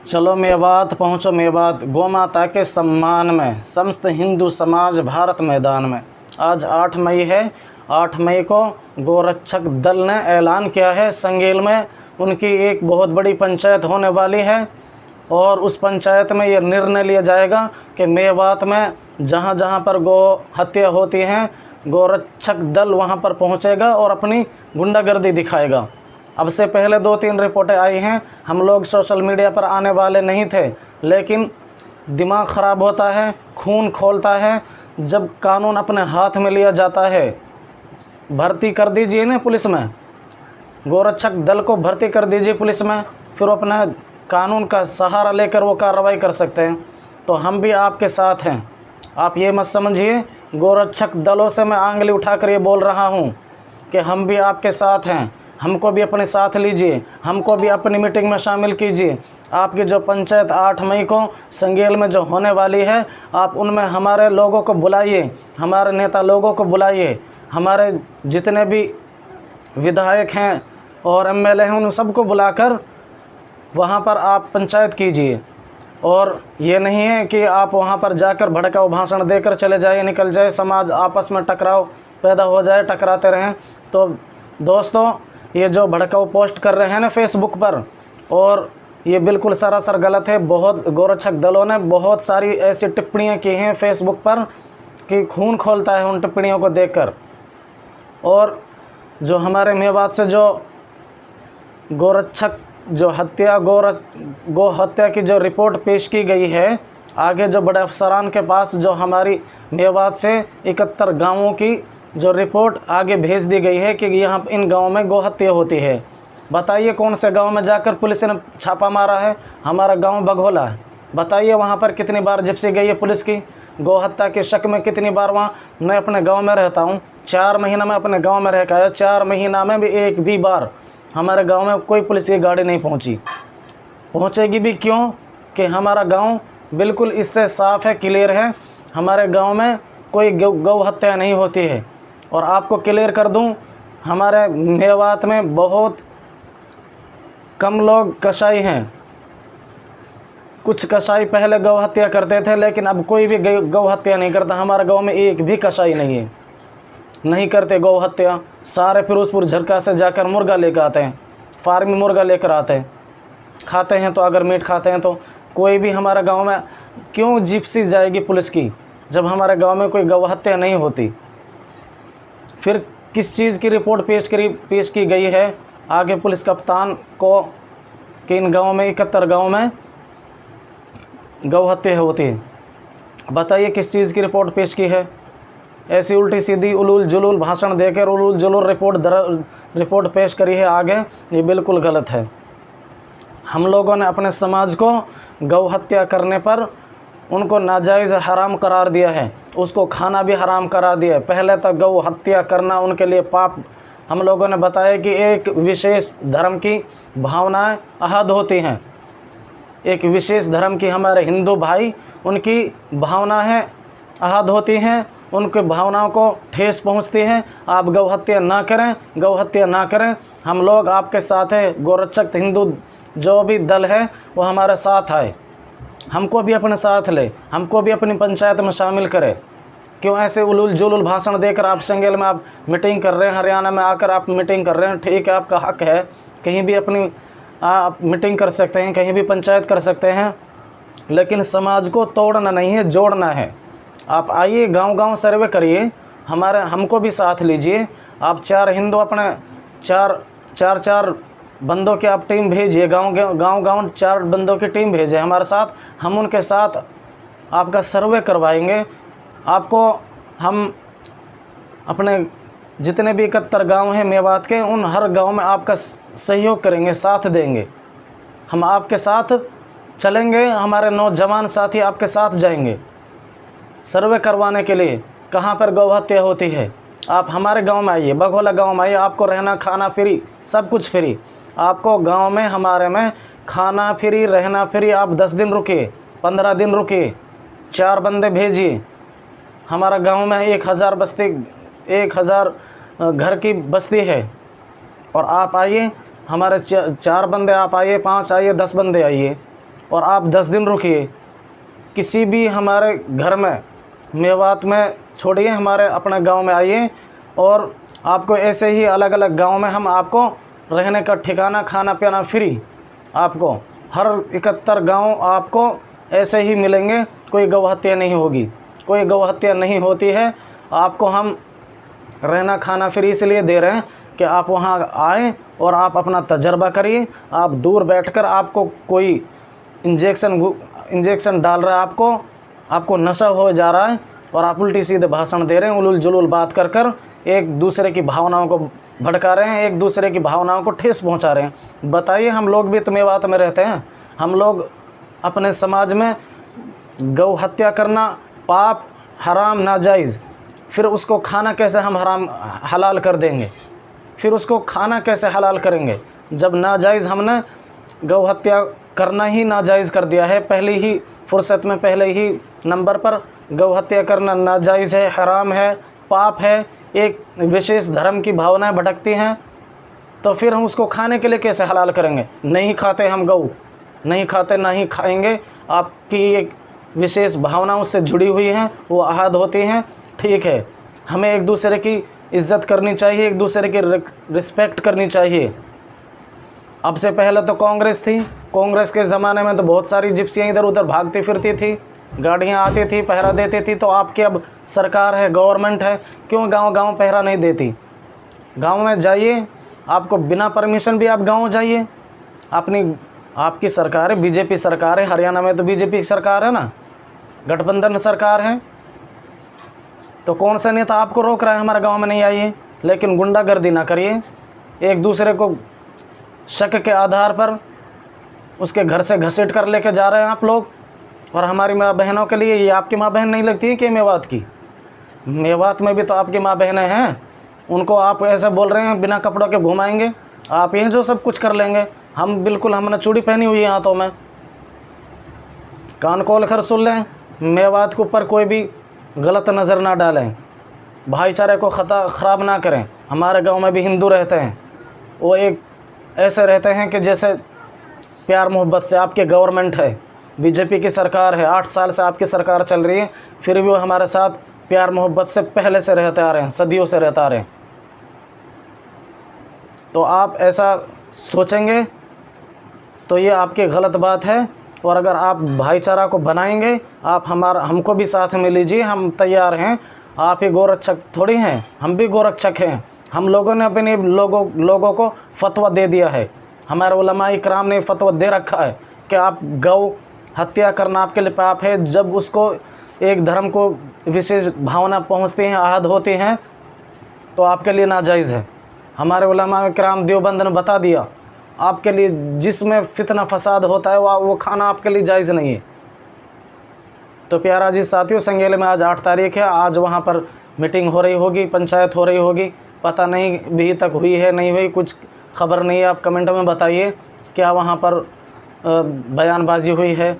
चलो मेवात पहुँचो मेवात, गौ माता के सम्मान में समस्त हिंदू समाज भारत मैदान में। आज 8 मई है। 8 मई को गोरक्षक दल ने ऐलान किया है संगेल में उनकी एक बहुत बड़ी पंचायत होने वाली है और उस पंचायत में ये निर्णय लिया जाएगा कि मेवात में जहाँ जहाँ पर गौ हत्या होती हैं गोरक्षक दल वहाँ पर पहुँचेगा और अपनी गुंडागर्दी दिखाएगा। अब से पहले 2-3 रिपोर्टें आई हैं। हम लोग सोशल मीडिया पर आने वाले नहीं थे, लेकिन दिमाग ख़राब होता है, खून खौलता है जब कानून अपने हाथ में लिया जाता है। भर्ती कर दीजिए ना पुलिस में, गोरक्षक दल को भर्ती कर दीजिए पुलिस में, फिर अपना कानून का सहारा लेकर वो कार्रवाई कर सकते हैं। तो हम भी आपके साथ हैं। आप ये मत समझिए गोरक्षक दलों से मैं आंगली उठाकर ये बोल रहा हूँ कि हम भी आपके साथ हैं। हमको भी अपने साथ लीजिए, हमको भी अपनी मीटिंग में शामिल कीजिए। आपकी जो पंचायत 8 मई को संगेल में जो होने वाली है, आप उनमें हमारे लोगों को बुलाइए, हमारे नेता लोगों को बुलाइए, हमारे जितने भी विधायक हैं और एमएलए हैं उन सबको बुलाकर वहाँ पर आप पंचायत कीजिए। और ये नहीं है कि आप वहाँ पर जाकर भड़काऊ भाषण देकर चले जाइए, निकल जाए, समाज आपस में टकराव पैदा हो जाए, टकराते रहें। तो दोस्तों, ये जो भड़काऊ पोस्ट कर रहे हैं ना फेसबुक पर, और ये बिल्कुल सरासर गलत है। बहुत गोरक्षक दलों ने बहुत सारी ऐसी टिप्पणियां की हैं फेसबुक पर कि खून खौलता है उन टिप्पणियों को देखकर। और जो हमारे मेवात से जो गोरक्षक जो हत्या गौ हत्या की जो रिपोर्ट पेश की गई है, आगे जो बड़े अफसरान के पास जो हमारी मेवात से 71 गाँवों की जो रिपोर्ट आगे भेज दी गई है कि यहाँ इन गाँव में गौ हत्या होती है। बताइए कौन से गांव में जाकर पुलिस ने छापा मारा है? हमारा गांव बघोला है। बताइए वहाँ पर कितनी बार जिप्सी गई है पुलिस की, गौ हत्या के शक में कितनी बार वहाँ। मैं अपने गांव में रहता हूँ, 4 महीना में अपने गांव में रह के आया, 4 महीना में भी एक भी बार हमारे गांव में कोई पुलिस की गाड़ी नहीं पहुँची। पहुँचेगी भी क्यों कि हमारा गाँव बिल्कुल इससे साफ़ है, क्लियर है। हमारे गाँव में कोई गौ हत्या नहीं होती है। और आपको क्लियर कर दूं, हमारे मेवात में बहुत कम लोग कसाई हैं। कुछ कसाई पहले गौ हत्या करते थे, लेकिन अब कोई भी गौ हत्या नहीं करता। हमारे गांव में एक भी कसाई नहीं है, नहीं करते गौ हत्या। सारे फिरोजपुर झरका से जाकर मुर्गा लेकर आते हैं, फार्मी मुर्गा लेकर आते हैं, खाते हैं। तो अगर मीट खाते हैं तो कोई भी हमारे गाँव में क्यों जिप्सी जाएगी पुलिस की जब हमारे गाँव में कोई गौ हत्या नहीं होती? फिर किस चीज़ की रिपोर्ट पेश की गई है आगे पुलिस कप्तान को कि इन गाँव में 71 गाँव में गौ हत्या होती है? बताइए किस चीज़ की रिपोर्ट पेश की है? ऐसी उल्टी सीधी उलूल जुलूल भाषण देकर उलूल जुलूल रिपोर्ट पेश करी है आगे। ये बिल्कुल गलत है। हम लोगों ने अपने समाज को गौ हत्या करने पर उनको नाजायज़ हराम करार दिया है, उसको खाना भी हराम करार दिया है। पहले तक गौ हत्या करना उनके लिए पाप। हम लोगों ने बताया कि एक विशेष धर्म की भावनाएं अहद होती हैं, एक विशेष धर्म की हमारे हिंदू भाई उनकी भावनाएं अहद होती हैं, उनके भावनाओं को ठेस पहुंचती है। आप गौ हत्या ना करें, गौ हत्या ना करें। हम लोग आपके साथ हैं। गोरक्षक हिंदू जो भी दल है वो हमारे साथ आए, हमको भी अपने साथ ले, हमको भी अपनी पंचायत में शामिल करें। क्यों ऐसे उलूल जुलूल भाषण देकर आप संगेल में आप मीटिंग कर रहे हैं, हरियाणा में आकर आप मीटिंग कर रहे हैं? ठीक है, आपका हक है, कहीं भी अपनी आप मीटिंग कर सकते हैं, कहीं भी पंचायत कर सकते हैं, लेकिन समाज को तोड़ना नहीं है, जोड़ना है। आप आइए, गांव-गांव सर्वे करिए, हमको भी साथ लीजिए। आप 4 हिंदू अपने 4 बंदों की आप टीम भेजिए, गांव 4 बंदों की टीम भेजें हमारे साथ। हम उनके साथ आपका सर्वे करवाएंगे। आपको हम अपने जितने भी 71 गांव हैं मेवात के, उन हर गांव में आपका सहयोग करेंगे, साथ देंगे। हम आपके साथ चलेंगे, हमारे नौजवान साथी आपके साथ जाएंगे सर्वे करवाने के लिए कहाँ पर गौ हत्या होती है। आप हमारे गांव में आइए, बघोला गांव में आइए, आपको रहना खाना फ्री, सब कुछ फ्री। आपको गांव में हमारे में खाना फ्री, रहना फ्री। आप 10 दिन रुकिए, 15 दिन रुकिए, 4 बंदे भेजिए। हमारा गांव में 1000 घर की बस्ती है, और आप आइए, हमारे 4 बंदे आप आइए, 5 आइए, 10 बंदे आइए, और आप 10 दिन रुकिए, किसी भी हमारे घर में, मेवात में छोड़िए, हमारे अपने गांव में आइए, और आपको ऐसे ही अलग अलग गांव में हम आपको रहने का ठिकाना, खाना पीना फ्री, आपको हर 71 गांव आपको ऐसे ही मिलेंगे। कोई गौ हत्या नहीं होगी, कोई गौ हत्या नहीं होती है। आपको हम रहना खाना फ्री इसलिए दे रहे हैं कि आप वहाँ आए और आप अपना तजर्बा करिए। आप दूर बैठकर आपको कोई इंजेक्शन डाल रहा है, आपको नशा हो जा रहा है और आप उल्टी सीधे भाषण दे रहे हैं, उलूल जुलूल बात कर एक दूसरे की भावनाओं को भड़का रहे हैं, एक दूसरे की भावनाओं को ठेस पहुंचा रहे हैं। बताइए, हम लोग भी तो मेवात में रहते हैं, हम लोग अपने समाज में गौ हत्या करना पाप, हराम, नाजायज़, फिर उसको खाना कैसे हम हलाल कर देंगे? फिर उसको खाना कैसे हलाल करेंगे जब नाजायज़ हमने गौ हत्या करना ही नाजायज़ कर दिया है। पहले ही फुर्सत में, पहले ही नंबर पर गौ हत्या करना नाजायज़ है, हराम है, पाप है, एक विशेष धर्म की भावनाएं भटकती हैं, तो फिर हम उसको खाने के लिए कैसे हलाल करेंगे? नहीं खाते हम गौ, नहीं खाते, ना ही खाएंगे। आपकी एक विशेष भावना उससे जुड़ी हुई हैं, वो आहद होती हैं, ठीक है। हमें एक दूसरे की इज़्ज़त करनी चाहिए, एक दूसरे की रिस्पेक्ट करनी चाहिए। अब से पहले तो कांग्रेस थी, कांग्रेस के ज़माने में तो बहुत सारी जिप्सियाँ इधर उधर भागती फिरती थी, गाड़ियाँ आती थी, पहरा देती थी। तो आपकी अब सरकार है, गवर्नमेंट है, क्यों गांव गांव पहरा नहीं देती? गांव में जाइए, आपको बिना परमिशन भी आप गांव जाइए। आपकी सरकार है, बीजेपी सरकार है, हरियाणा में तो बीजेपी की सरकार है ना, गठबंधन सरकार है, तो कौन सा नेता आपको रोक रहा है हमारे गांव में नहीं आइए? लेकिन गुंडागर्दी ना करिए, एक दूसरे को शक के आधार पर उसके घर से घसीट कर लेके जा रहे हैं आप लोग। और हमारी माँ बहनों के लिए, ये आपकी माँ बहन नहीं लगती है कि मेवात की? मेवात में भी तो आपकी माँ बहनें हैं, उनको आप ऐसे बोल रहे हैं बिना कपड़ों के घुमाएंगे? आप ही जो सब कुछ कर लेंगे। हम बिल्कुल, हमने चूड़ी पहनी हुई है हाथों में, कान खोल कर सुन लें, मेवात के ऊपर कोई भी गलत नज़र ना डालें, भाईचारे को ख़राब ना करें। हमारे गांव में भी हिंदू रहते हैं, वो एक ऐसे रहते हैं कि जैसे प्यार मोहब्बत से। आपके गवर्नमेंट है, बीजेपी की सरकार है, 8 साल से आपकी सरकार चल रही है, फिर भी वो हमारे साथ प्यार मोहब्बत से पहले से रहते आ रहे हैं, सदियों से रहते आ रहे हैं। तो आप ऐसा सोचेंगे तो ये आपकी गलत बात है। और अगर आप भाईचारा को बनाएंगे, आप हमको भी साथ में लीजिए, हम तैयार हैं। आप ही गोरक्षक थोड़ी हैं, हम भी गोरक्षक हैं। हम लोगों ने अपने लोगों को फतवा दे दिया है, हमारे उलमा इकराम ने फतवा दे रखा है कि आप गौ हत्या करना आपके लिए पाप है। जब उसको एक धर्म को विशेष भावना पहुंचती हैं, आहद होती हैं, तो आपके लिए नाजायज़ है। हमारे उलमा इकराम देवबंद ने बता दिया, आपके लिए जिसमें फितना फसाद होता है वो खाना आपके लिए जायज़ नहीं है। तो प्यारा जी साथियों, संगेले में आज 8 तारीख है, आज वहाँ पर मीटिंग हो रही होगी, पंचायत हो रही होगी, पता नहीं भी तक हुई है नहीं हुई, कुछ खबर नहीं है। आप कमेंट में बताइए क्या वहाँ पर बयानबाजी हुई है।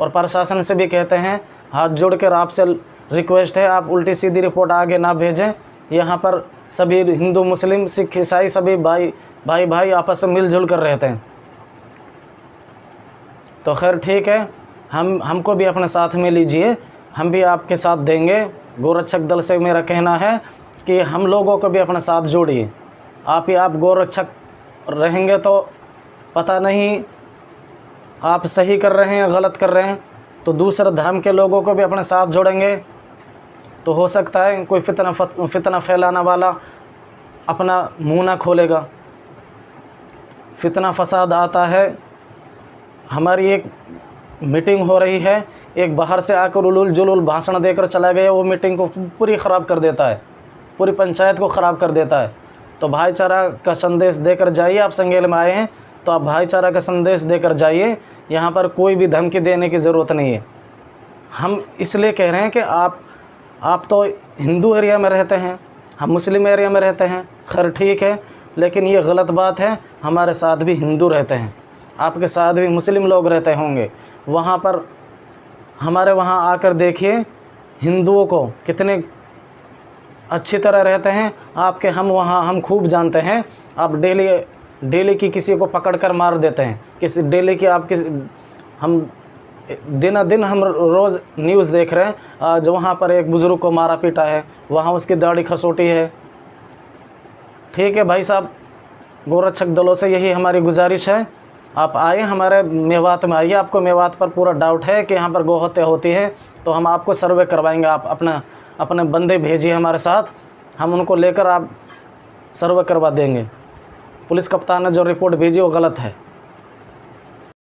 और प्रशासन से भी कहते हैं, हाथ जोड़कर आपसे रिक्वेस्ट है, आप उल्टी सीधी रिपोर्ट आगे ना भेजें। यहाँ पर सभी हिंदू, मुस्लिम, सिख, ईसाई सभी भाई आपस में मिलजुल कर रहते हैं। तो खैर ठीक है, हमको भी अपने साथ में लीजिए, हम भी आपके साथ देंगे। गोरक्षक दल से मेरा कहना है कि हम लोगों को भी अपने साथ जोड़िए। आप गोरक्षक रहेंगे तो पता नहीं आप सही कर रहे हैं, गलत कर रहे हैं, तो दूसरे धर्म के लोगों को भी अपने साथ जोड़ेंगे तो हो सकता है कोई फितना फैलाने वाला अपना मुँह ना खोलेगा। फितना फसाद आता है। हमारी एक मीटिंग हो रही है, एक बाहर से आकर उलूल जुलूल भाषण देकर चला गया, वो मीटिंग को पूरी ख़राब कर देता है, पूरी पंचायत को ख़राब कर देता है। तो भाईचारा का संदेश देकर जाइए। आप संगेल में आए हैं तो आप भाईचारा का संदेश देकर जाइए। यहाँ पर कोई भी धमकी देने की ज़रूरत नहीं है। हम इसलिए कह रहे हैं कि आप तो हिंदू एरिया में रहते हैं, हम मुस्लिम एरिया में रहते हैं, खैर ठीक है, लेकिन ये गलत बात है। हमारे साथ भी हिंदू रहते हैं, आपके साथ भी मुस्लिम लोग रहते होंगे। वहाँ पर हमारे वहाँ आकर देखिए हिंदुओं को कितने अच्छी तरह रहते हैं। आपके हम खूब जानते हैं। आप डेली की किसी को पकड़ कर मार देते हैं, डेली की आप हम दिन दिन हम रोज़ न्यूज़ देख रहे हैं। आज वहाँ पर एक बुज़ुर्ग को मारा पीटा है, वहाँ उसकी दाढ़ी खसोटी है। ठीक है भाई साहब, गोरक्षक दलों से यही हमारी गुजारिश है, आप आए हमारे मेवात में आइए। आपको मेवात पर पूरा डाउट है कि यहाँ पर गौ हत्या होती है, तो हम आपको सर्वे करवाएंगे। आप अपने बंदे भेजिए हमारे साथ, हम उनको लेकर आप सर्वे करवा देंगे। पुलिस कप्तान ने जो रिपोर्ट भेजी वो गलत है।